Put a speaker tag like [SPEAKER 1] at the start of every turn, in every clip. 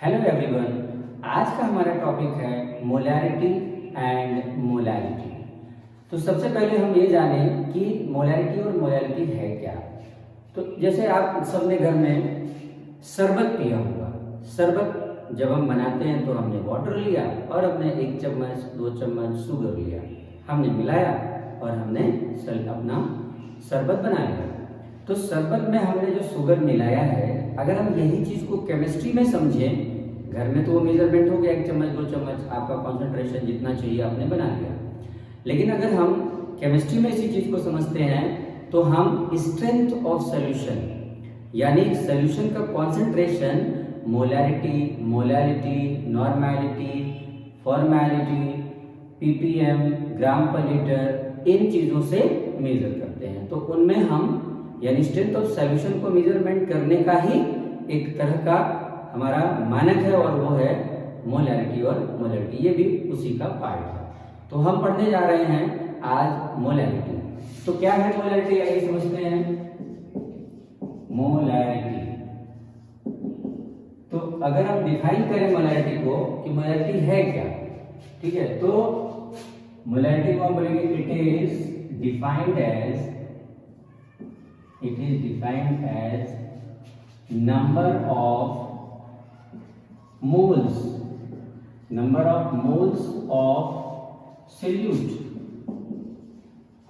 [SPEAKER 1] Hello everyone, आज का हमारा टॉपिक है मोलैरिटी एंड मोलैलिटी। तो सबसे पहले हम ये जानें कि मोलैरिटी और मोलैलिटी है क्या। तो जैसे आप सबने घर में शरबत पिया होगा। शरबत जब हम बनाते हैं तो हमने वाटर लिया और हमने 1 चम्मच 2 चम्मच शुगर लिया, हमने मिलाया और हमने अपना शरबत बना लिया। तो शरबत में हमने जो शुगर मिलाया है, अगर हम यही चीज को केमिस्ट्री में समझें, घर में तो वो मेजरमेंट हो गया 1 चम्मच 2 चम्मच, आपका कॉन्सेंट्रेशन जितना चाहिए आपने बना लिया। लेकिन अगर हम केमिस्ट्री में इसी चीज को समझते हैं तो हम स्ट्रेंथ ऑफ सॉल्यूशन यानी सॉल्यूशन का concentration molarity, molality, normality, formality, ppm, ग्राम पर लीटर, इन चीजों से मेजर करते हैं। तो उनमें हम यानी स्ट्रेंथ ऑफ सॉल्यूशन को मेजरमेंट करने का ही एक तरह का हमारा मानक है और वो है मोलैरिटी और मोलैलिटी। ये भी उसी का पार्ट है। तो हम पढ़ने जा रहे हैं आज मोलैरिटी। तो क्या है मोलैरिटी, आइए समझते हैं। मोलैरिटी, तो अगर हम डिफाइन करें मोलैरिटी को कि मोलैरिटी है क्या, ठीक है, तो मोलैरिटी को हम बोलेंगे it is defined as number of moles of solute,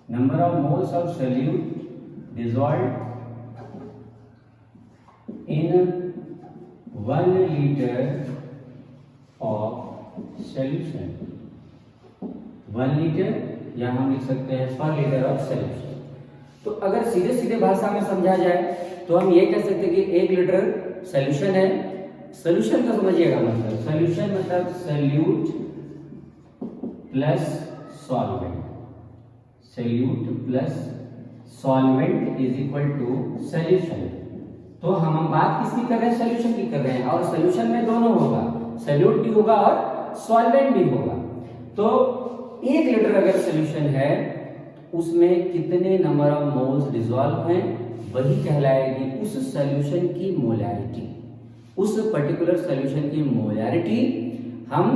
[SPEAKER 1] number of moles of solute dissolved in 1 liter of solution। 1 litre या हम लिख सकते हैं पर लीटर ऑफ सॉल्यूशन। तो अगर सीधे सीधे भाषा में समझा जाए तो हम ये कह सकते हैं कि 1 लीटर सॉल्यूशन है। सॉल्यूशन का समझिएगा मतलब, सॉल्यूशन मतलब solute plus solvent, solute plus solvent is equal to solution. तो हम बात किसकी कर रहे हैं, सॉल्यूशन की कर रहे हैं, और सॉल्यूशन में दोनों होगा, सॉल्यूट भी होगा और सॉल्वेंट भी होगा। तो 1 लीटर अगर सॉल्यूशन है उसमें कितने नंबर ऑफ मोल्स डिसॉल्व हैं, वही कहलाएगी उस सॉल्यूशन की मोलैरिटी। उस पर्टिकुलर सॉल्यूशन की मोलैरिटी हम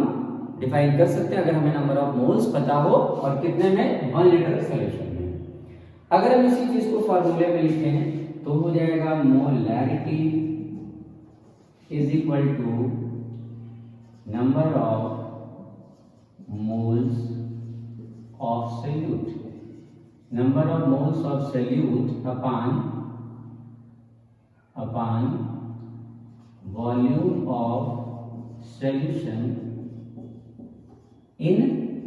[SPEAKER 1] डिफाइन कर सकते हैं अगर हमें नंबर ऑफ मोल्स पता हो और कितने में 1 लीटर सॉल्यूशन में। अगर हम इसी चीज को फॉर्मूले में लिखते हैं तो हो जाएगा molarity is equal to number of moles of solute, number of moles of solute upon volume of solution in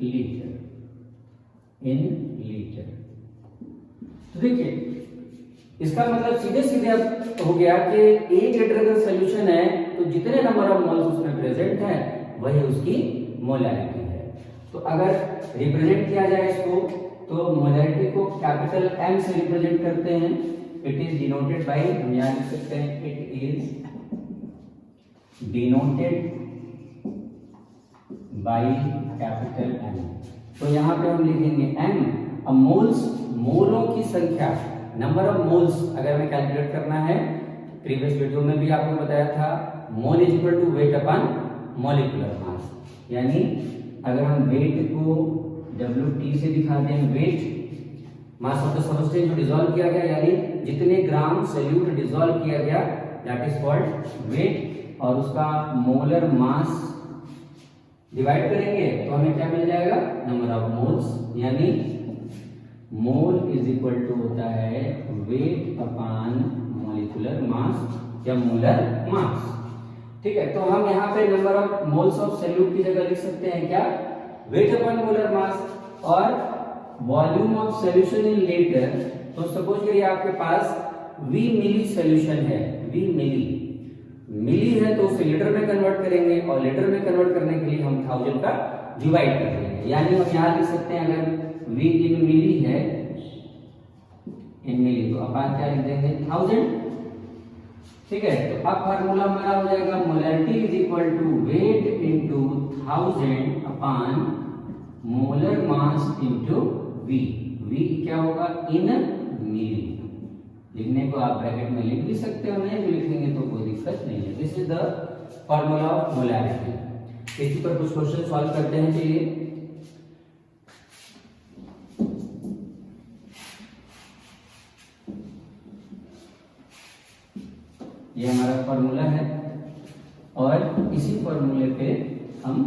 [SPEAKER 1] liter। तो देखिए इसका मतलब सीधे सीधे अब हो गया कि 1 लीटर अगर सोल्यूशन है तो जितने नंबर ऑफ मोल्स उसमें प्रेजेंट है वही उसकी मोलैरिटी है। तो अगर रिप्रेजेंट किया जाए इसको तो मोलैरिटी को कैपिटल M से रिप्रेजेंट करते हैं। इट इज डिनोटेड बाय, हम यहां लिख सकते हैं it is denoted by capital M। तो यहां पे हम लिखेंगे M। अब मोल्स, मोलों की संख्या, नंबर ऑफ मोल्स अगर हमें कैलकुलेट करना है, प्रीवियस वीडियो में भी आपको बताया था, mole is equal to weight upon molecular mass. यानी अगर हम वेट को WT से दिखाते हैं, weight mass of the substance जो डिसॉल्व किया गया, यानी जितने ग्राम सॉल्यूट डिसॉल्व किया गया दैट इज कॉल्ड वेट, और उसका मोलर मास डिवाइड करेंगे तो हमें क्या मिल जाएगा, नंबर ऑफ मोल्स। यानी मोल इज इक्वल टू होता है वेट अपॉन मॉलिक्यूलर मास या मोलर मास। ठीक है, तो हम यहाँ पे number of moles of solute की जगह लिख सकते हैं क्या, वेट अपॉन मोलर मास, और volume of solution in litre. तो सपोज करिए आपके पास V मिली सॉल्यूशन है, V मिली है तो उसे लीटर में कन्वर्ट करेंगे, और लीटर में कन्वर्ट करने के लिए हम 1000 का डिवाइड कर देंगे। यानी हम यहाँ लिख सकते हैं अगर V इन मिली है, इन मिली, तो अपन क्या लिख देंगे 1000। ठीक है, तो अब फार्मूला हमारा हो जाएगा molarity is equal to weight into 1000 upon molar mass into V। V क्या होगा, इन मिली। लिखने को आप ब्रैकेट में लिख भी सकते हो, नहीं भी लिखेंगे तो कोई दिक्कत नहीं है। This is is the formula of molarity. इसी पर कुछ क्वेश्चन सॉल्व करते हैं। चलिए, ये हमारा फॉर्मूला है और इसी फॉर्मूले पे हम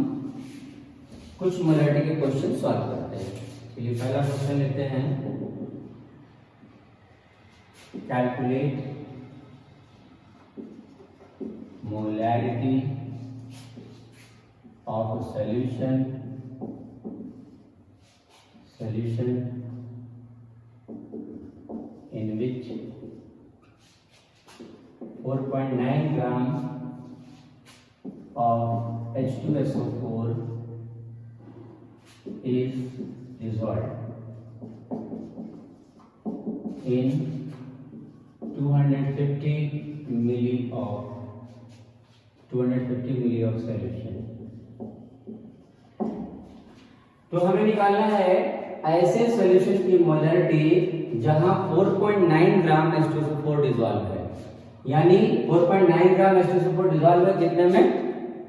[SPEAKER 1] कुछ मोलैरिटी के क्वेश्चन सॉल्व करते हैं। चलिए, पहला क्वेश्चन लेते हैं। Calculate molarity of a solution in which 4.9 gram of H2SO4 is dissolved in 250 milli of solution। तो हमें निकालना है ऐसे सॉल्यूशन की मोलैरिटी जहां 4.9 ग्राम H2SO4 डिसॉल्व है, यानी 4.9 ग्राम H2SO4 डिसॉल्व है कितने में?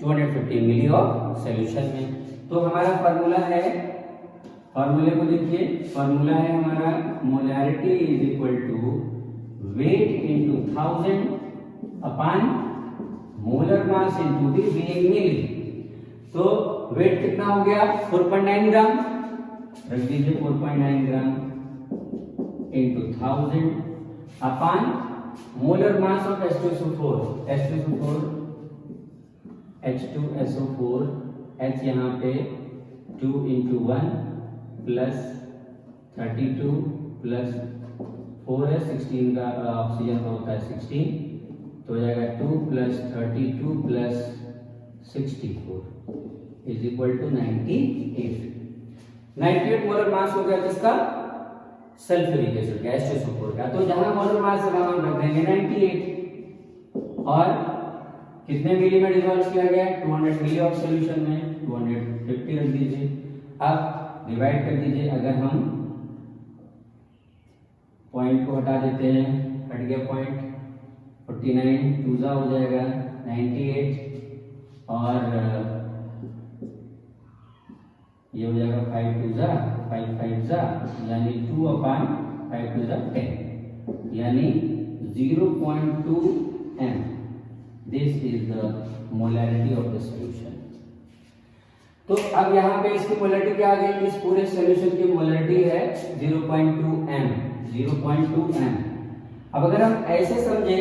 [SPEAKER 1] 250 मिली ऑफ सॉल्यूशन में। तो हमारा फार्मूला है, फार्मूले को देखिए, फार्मूला है हमारा molarity is equal to weight into 1000 upon molar mass into the बीइंग मिली। तो वेट कितना हो गया? 4.9 ग्राम, रख दीजिए 4.9 gram into 1000 upon molar mass of H2SO4 H यहाँ पे 2 into 1 प्लस 32 प्लस 4 है, 16 का ऑक्सीजन का होता है 16, तो हो जाएगा 2 plus 32 plus 64 is equal to 98 molar mass हो गया किसका? सल्फ्यूरिक एसिड का, H2SO4 का। तो जहां मोलर मास है वहां हम रख देंगे 98 और कितने मिली में डिसॉल्व किया गया? 200 मिली ऑफ सॉल्यूशन में 250 रख दीजिए। अब डिवाइड कर दीजिए, अगर हम पॉइंट को हटा देते हैं, हट गया पॉइंट, 49 2 हो जाएगा 98 और ये हो जाएगा 5 2 5 5 यानी 2 अपॉन 5 2 10 यानी 0.2 m। This is the molarity of the solution. तो अब यहाँ पे इसकी मोलैरिटी क्या आ गई? इस पूरे सॉल्यूशन की मोलैरिटी है 0.2 m, 0.2 m। अब अगर हम ऐसे समझे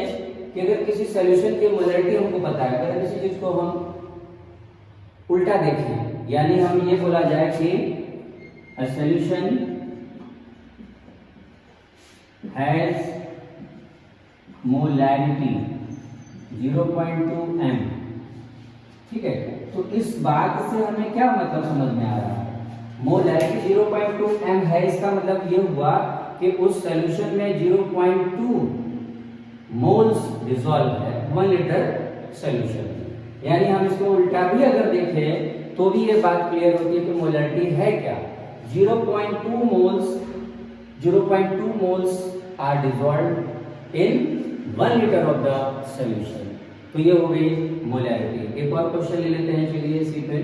[SPEAKER 1] कि अगर किसी सॉल्यूशन की मोलैरिटी हमको पता है, अगर किसी चीज को हम उल्टा देखें, यानी हम ये बोला जाए कि a solution has molarity 0.2 m, ठीक है। तो इस बात से हमें क्या मतलब समझ में आ रहा है? मोलैरिटी 0.2 m है, इसका मतलब ये हुआ कि उस सॉल्यूशन में 0.2 मोल्स डिसॉल्व है 1 लीटर सॉल्यूशन में। यानी हम इसको उल्टा भी अगर देखें तो भी ये बात क्लियर होती है कि मोलैरिटी है क्या? 0.2 moles are dissolved in 1 litre of the solution. तो ये हो गई मोलैरिटी। एक और क्वेश्चन ले लेते हैं, चलिए इसी पे।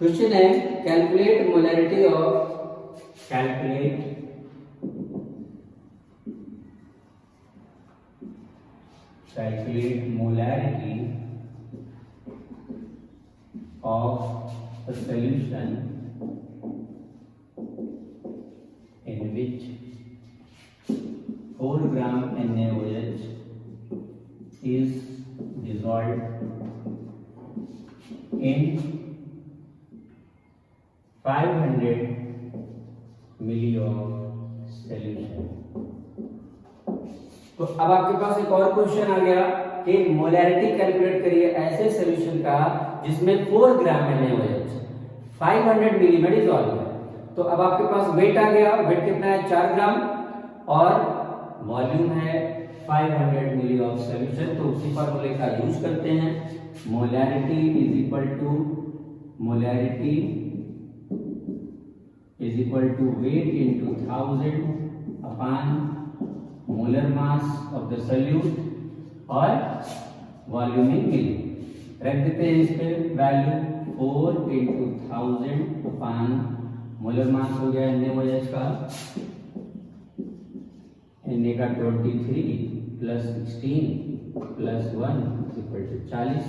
[SPEAKER 1] क्वेश्चन है calculate molarity of a solution in which 4 gram NaOH is dissolved in 500 milli of solution. तो अब आपके पास एक और क्वेश्चन आ गया कि मोलैरिटी कैलकुलेट करिए ऐसे सॉल्यूशन का जिसमें 4 ग्राम NaOH 500 मिली में डिसॉल्व है। तो अब आपके पास वेट आ गया, वेट कितना है? 4 ग्राम और वॉल्यूम है 500 मिली ऑफ सॉल्यूशन, तो उसी फॉर्मूले का यूज करते हैं। Molarity is equal to weight into 1000 upon molar mass of the solute और वॉल्यूम इन मिली। रख देते हैं इस पे value 4 into 1000 upon molar mass हो गया NaOH का, Na का 23 plus 16 plus 1 equal to 40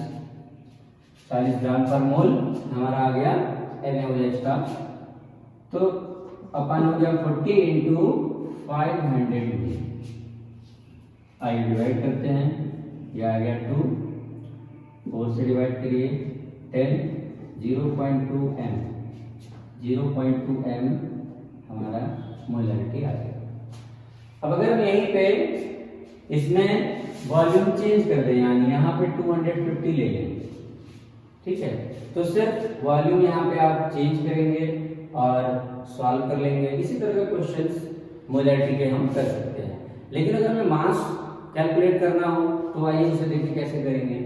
[SPEAKER 1] gram per mole हमारा आ गया NaOH का। तो अपन हो गया 40 इंटू 500 मिली। आइए डिवाइड करते हैं, यह आ गया 2, 4 से डिवाइड करिए 10, 0.2 m हमारा मोलैरिटी आ गया। अब अगर हम यहीं पे इसमें वॉल्यूम चेंज कर दें, यानी यहाँ पे 250 ले लें, ठीक है, तो सिर्फ वॉल्यूम यहाँ पे आप चेंज करेंगे और सॉल्व कर लेंगे। इसी तरह के क्वेश्चंस मोलैरिटी के हम कर सकते हैं। लेकिन अगर हमें मास कैलकुलेट करना हो तो आइए उसे देखिए कैसे करेंगे।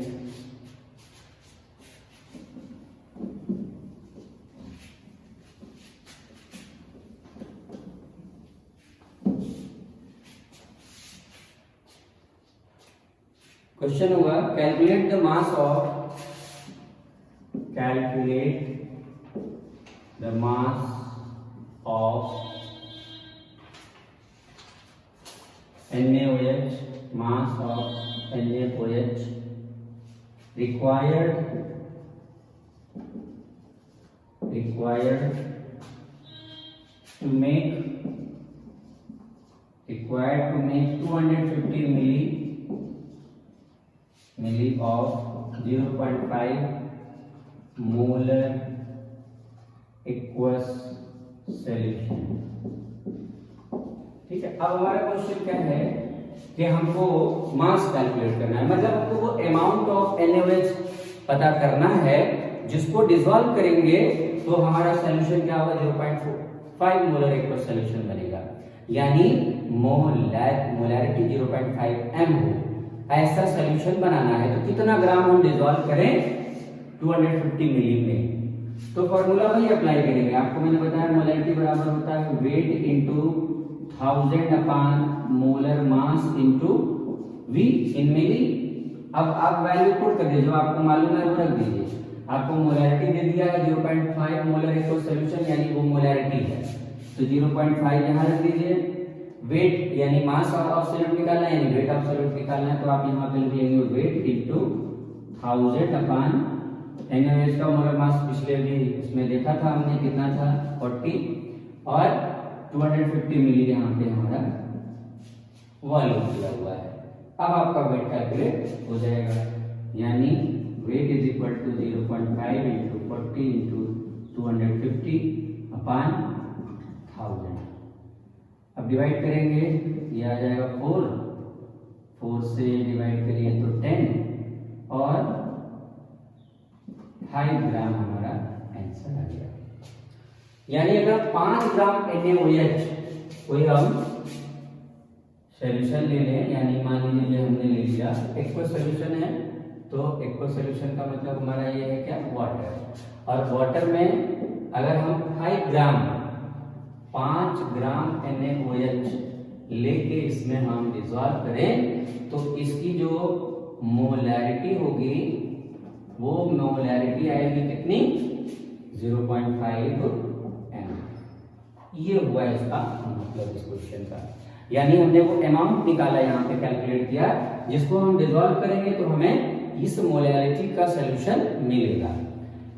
[SPEAKER 1] क्वेश्चन होगा calculate the mass of NaOH required to make 250 milli of 0.5 molar aqueous solution। ठीक है, अब हमारा क्वेश्चन क्या है कि हमको मास कैलकुलेट करना है, मतलब हमको वो अमाउंट ऑफ NaOH पता करना है जिसको डिसॉल्व करेंगे तो हमारा सॉल्यूशन क्या होगा, 0.5 मोलर एक्वस सॉल्यूशन बनेगा, यानी मोलैरिटी 0.5 m हो। ऐसा सॉल्यूशन बनाना है तो कितना ग्राम हम डिसॉल्व करें, 250 मिली में। तो फॉर्मूला वही अप्लाई करेंगे। आपको मैंने बताया मोलैरिटी बराबर होता है wait into 1000 upon molar mass into V इन मिली। अब आप वैल्यू पुट कर दीजिए, जो आपको मालूम है वो रख दीजिए। आपको मोलैरिटी दे दिया है 0.5 मोलर एक्वस सॉल्यूशन, यानी वो मोलैरिटी है, तो 0.5 यहां रख दीजिए। वेट यानी मास ऑफ सॉल्यूट निकालना है, यानी वेट ऑफ सॉल्यूट निकालना है, तो आप यहाँ पे लिख लेंगे वेट इनटू 1000 अपॉन NaOH का मोलर मास पिछले भी इसमें देखा था हमने कितना था, 40, और 250 मिली यहाँ पे हमारा वॉल्यूम दिया हुआ है। अब आपका वेट कैलकुलेट हो जाएगा, यानी weight is equal to 0.5 into 40 into 250 upon 1000। अब डिवाइड करेंगे, ये आ जाएगा 4 से डिवाइड करिए तो 10 और 5 ग्राम हमारा आंसर आ गया। यानी अगर 5 ग्राम NaOH कोई हम सॉल्यूशन ले लें, यानी मान लीजिए हमने ले लिया एक्वस सॉल्यूशन है, तो एक्वस सॉल्यूशन का मतलब हमारा ये है क्या, वाटर। और वाटर में अगर हम 5 ग्राम NaOH लेके इसमें हम डिसॉल्व करें तो इसकी जो मोलैरिटी होगी वो मोलैरिटी आएगी कितनी, 0.5 m। ये हुआ इसका मतलब इस क्वेश्चन का, यानी हमने वो अमाउंट निकाला, यहाँ पे कैलकुलेट किया, जिसको हम डिसॉल्व करेंगे तो हमें इस मोलैरिटी का सॉल्यूशन मिलेगा।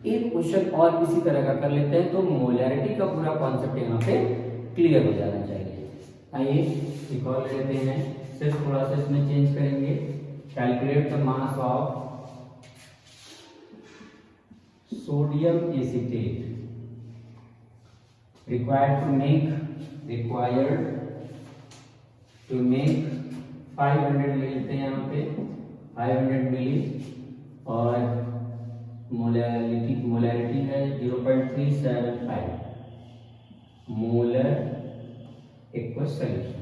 [SPEAKER 1] एक क्वेश्चन और इसी तरह का कर लेते हैं, तो मोलैरिटी का पूरा कॉन्सेप्ट यहाँ पे क्लियर हो जाना चाहिए। आइए एक और ले लेते हैं, सिर्फ थोड़ा सा इसमें चेंज करेंगे। Calculate the mass of sodium acetate required to make 500 ले लेते हैं यहाँ पे 500 मिली, और मोलैरिटी है 0.375 मोलर एक्वस सॉल्यूशन।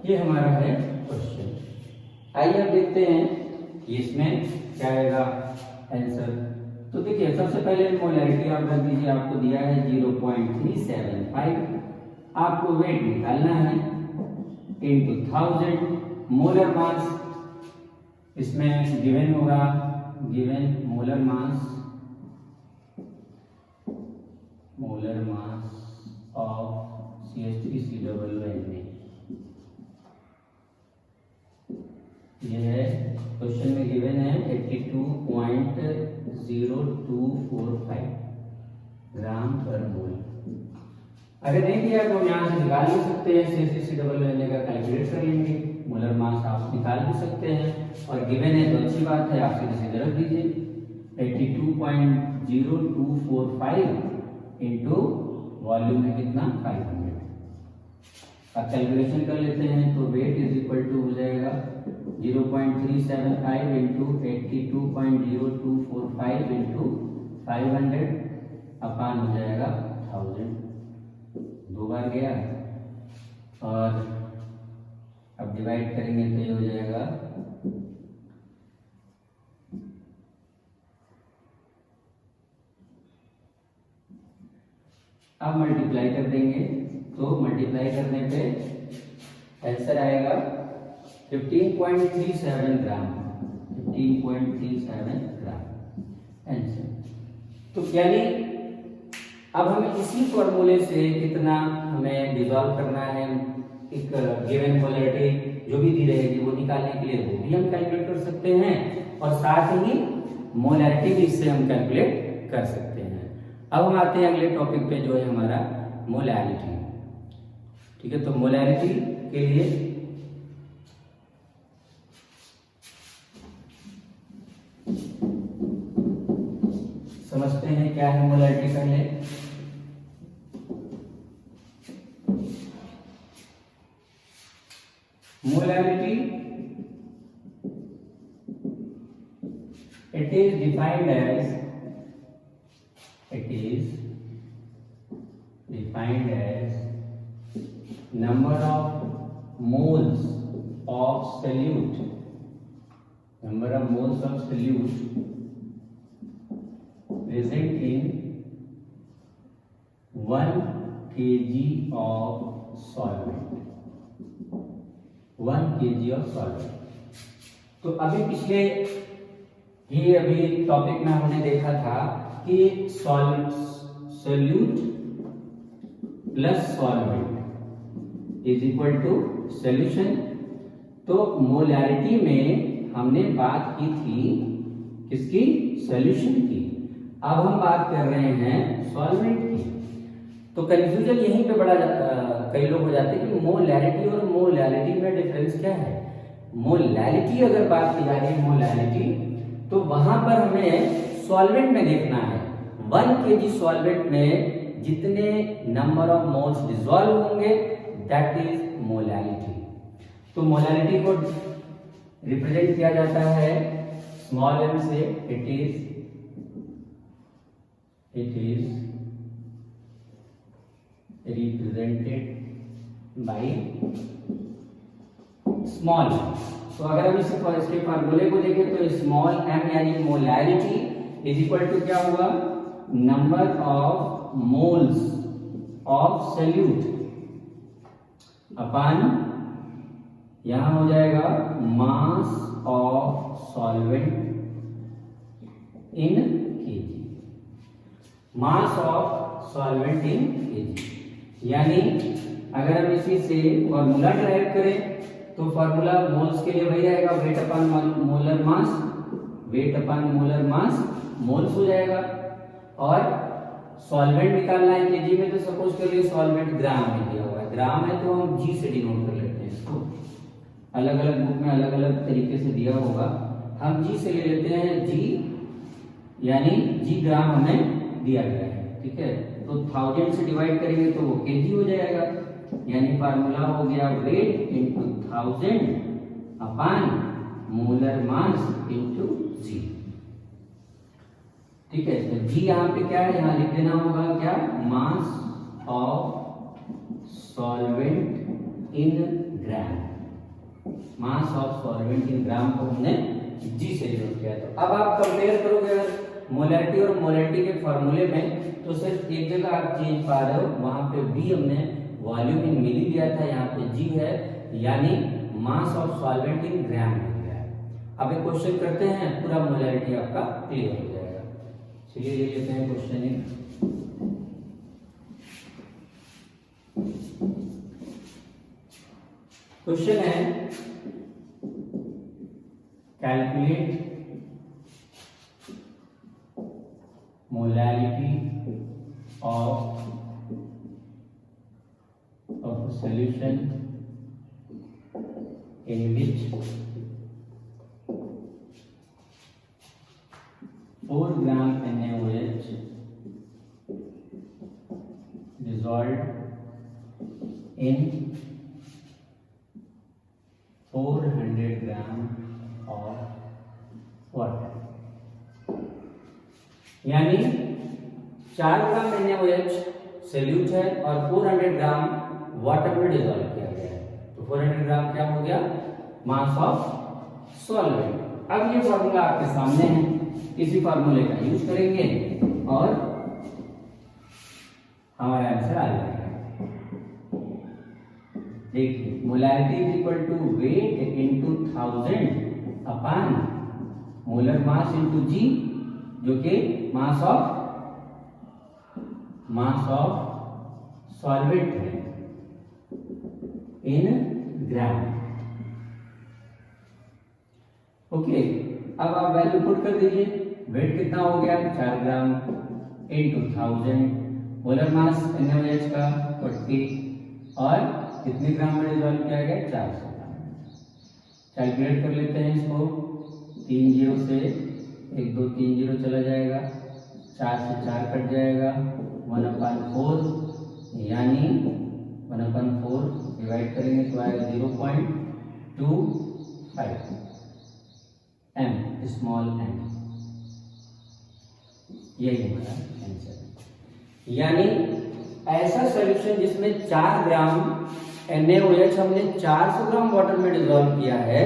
[SPEAKER 1] ये हमारा है क्वेश्चन। आइए अब देखते हैं इसमें क्या आएगा आंसर। तो देखिए सबसे पहले मोलैरिटी आप रख दीजिए, आपको दिया है 0.375, आपको वेट निकालना है इनटू 1000 मोलर मास, इसमें गिवन होगा, given molar mass of CH3COONA। ये है क्वेश्चन में गिवन है 82.0245 ग्राम पर मोल। अगर नहीं दिया तो हम यहाँ से निकाल भी सकते हैं, CH3COONA का कैलकुलेट कर लेंगे, मोलर मास आप निकाल भी सकते हैं, और गिवन है तो अच्छी बात है, आप सीधे रख दीजिए 82.0245 इंटू वॉल्यूम है कितना 500। अब कैलकुलेशन कर लेते हैं तो वेट इज इक्वल टू हो जाएगा 0.375 इंटू 82.0245 इंटू 500 अपान हो जाएगा 1000, 2 बार गया, और अब डिवाइड करेंगे तो ये हो जाएगा अब मल्टीप्लाई कर देंगे तो मल्टीप्लाई करने पे आंसर आएगा 15.37 ग्राम, 15.37 ग्राम आंसर। तो यानी अब हमें इसी फॉर्मूले से कितना हमें डिसॉल्व करना है, एक गिवन मोलैरिटी जो भी दी रहेगी वो निकालने के लिए वो भी हम कैलकुलेट कर सकते हैं, और साथ ही मोलैरिटी भी इससे हम कैलकुलेट कर सकते हैं। अब हम आते हैं अगले टॉपिक पे जो है हमारा मोलैरिटी। ठीक है, तो मोलैरिटी के लिए समझते हैं क्या है मोलैरिटी पहले। Molarity it is defined as number of moles of solute, number of moles of solute present in 1 kg of solvent, 1 kg of solvent। तो अभी पिछले अभी टॉपिक में हमने देखा था कि solute plus solvent is equal to solution. तो मोलैरिटी में हमने बात की थी किसकी, सॉल्यूशन की। अब हम बात कर रहे हैं सॉल्वेंट की। तो कंफ्यूजन यहीं पे बड़ा कई लोग हो जाते हैं कि मोलैरिटी और मोलैरिटी में डिफरेंस क्या है। मोलैरिटी अगर बात की जा रही है मोलैरिटी, तो वहां पर हमें सॉल्वेंट में देखना है 1 kg सॉल्वेंट में जितने नंबर ऑफ मोल्स डिसॉल्व होंगे दैट इज मोलैरिटी। तो मोलैरिटी को रिप्रेजेंट किया जाता है स्मॉल m से, it is represented by small. तो अगर हम इसके फार्मूले को देखें तो स्मॉल m यानी मोलैरिटी इज इक्वल टू क्या होगा, number of moles of solute upon यहां हो जाएगा mass of solvent in kg, mass of solvent in kg. यानी अगर हम इसी से फॉर्मूला ड्राइव करें तो फॉर्मूला मोल्स के लिए वही रहेगा, वेट अपॉन मोलर मास, वेट अपॉन मोलर मास मोल्स हो जाएगा। और सॉल्वेंट निकालना है केजी में, तो सपोज करिए सॉल्वेंट ग्राम में दिया हुआ है, ग्राम है तो हम जी से डिनोट कर लेते हैं इसको, अलग अलग बुक में अलग अलग तरीके से दिया होगा, हम जी से ले लेते हैं जी, यानी जी ग्राम हमें दिया गया है। ठीक है, तो 1000 से डिवाइड करेंगे तो वो केजी हो जाएगा, यानी फार्मूला हो गया वेट इंटू 1000 अपान मोलर मास इंटू जी। ठीक है, तो जी यहाँ पे क्या है, यहाँ लिख देना होगा क्या, mass of solvent in gram. Mass of solvent in gram को हमने जी से डिनोट किया। तो अब आप कंपेयर करोगे अगर मोलैरिटी और मोलैरिटी के फॉर्मूले में, तो सिर्फ एक जगह आप चेंज पा रहे हो, वहां पे बी हमने वॉल्यूम इन मिली दिया था, यहाँ पे जी है, यानी मास ऑफ सॉल्वेंट इन ग्राम हो गया है। अब एक क्वेश्चन करते हैं, पूरा मोलैरिटी आपका क्लियर हो जाएगा। चलिए ले लेते हैं क्वेश्चन एक। क्वेश्चन है calculate molarity of a solution in which 4 gram NaOH dissolved in 400 gram of water। यानी 4 ग्राम NaOH सॉल्यूट है और 400 ग्राम वाटर में डिसॉल्व किया गया है, तो 400 ग्राम क्या हो गया, मास ऑफ सॉल्वेंट। अब ये फॉर्मूला आपके सामने है, इसी फॉर्मूले का यूज करेंगे और हमारा आंसर आ जाएगा। देखिए, molarity is equal to weight into 1000 upon molar mass into जी, जो कि मास ऑफ सॉल्वेंट है इन ग्राम। ओके, अब आप वैल्यू पुट कर दीजिए। वेट कितना हो गया, 4 ग्राम इनटू 1000, मोलर मास NaOH का 40, और कितने ग्राम में डिसॉल्व किया गया, 400 ग्राम। कैलकुलेट कर लेते हैं इसको, 3 जीरो से 1 2 3 जीरो चला जाएगा, 4 से 4 कट जाएगा, 1/4, यानी 1/4 डिवाइड करेंगे तो आएगा 0.25 m, स्मॉल m। यही हमारा आंसर है। यानी ऐसा सॉल्यूशन जिसमें 4 ग्राम NaOH हमने 400 ग्राम वाटर में डिसॉल्व किया है,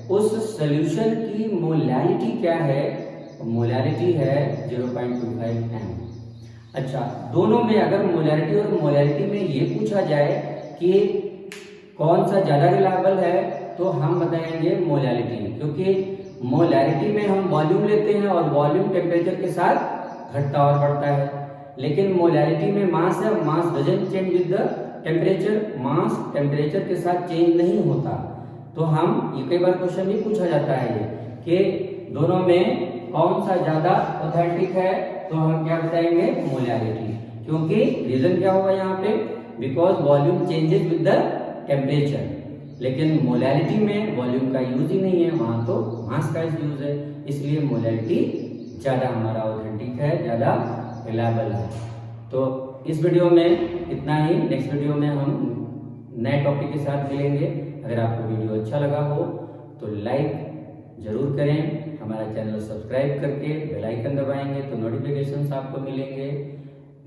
[SPEAKER 1] उस सॉल्यूशन की मोलैरिटी क्या है, मोलैरिटी है 0.25 m। अच्छा, दोनों में अगर मोलैरिटी और मोलैरिटी में ये पूछा जाए कि कौन सा ज्यादा रिलायबल है, तो हम बताएंगे मोलैरिटी, क्योंकि मोलैरिटी में हम वॉल्यूम लेते हैं और वॉल्यूम टेम्परेचर के साथ घटता और बढ़ता है, लेकिन मोलैरिटी में मास है, mass doesn't change with the temperature, mass temperature के साथ चेंज नहीं होता। तो हम ये कई बार क्वेश्चन भी पूछा जाता है कि दोनों में कौन सा ज्यादा ऑथेंटिक है, तो हम क्या बताएंगे, मोलैरिटी, क्योंकि रीजन क्या होगा यहाँ पे, because volume changes with the temperature, लेकिन मोलैरिटी में वॉल्यूम का यूज ही नहीं है, वहां तो मास का यूज है, इसलिए मोलैरिटी ज्यादा हमारा ऑथेंटिक है, ज्यादा रिलायबल है। तो इस वीडियो में इतना ही, नेक्स्ट वीडियो में हम नए टॉपिक के साथ मिलेंगे। अगर आपको वीडियो अच्छा लगा हो तो लाइक जरूर करें, हमारा चैनल सब्सक्राइब करके बेल आइकन दबाएंगे तो नोटिफिकेशंस आपको मिलेंगे।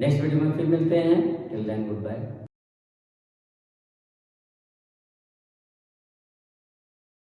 [SPEAKER 1] नेक्स्ट वीडियो में फिर मिलते हैं, टिल देन गुड बाय।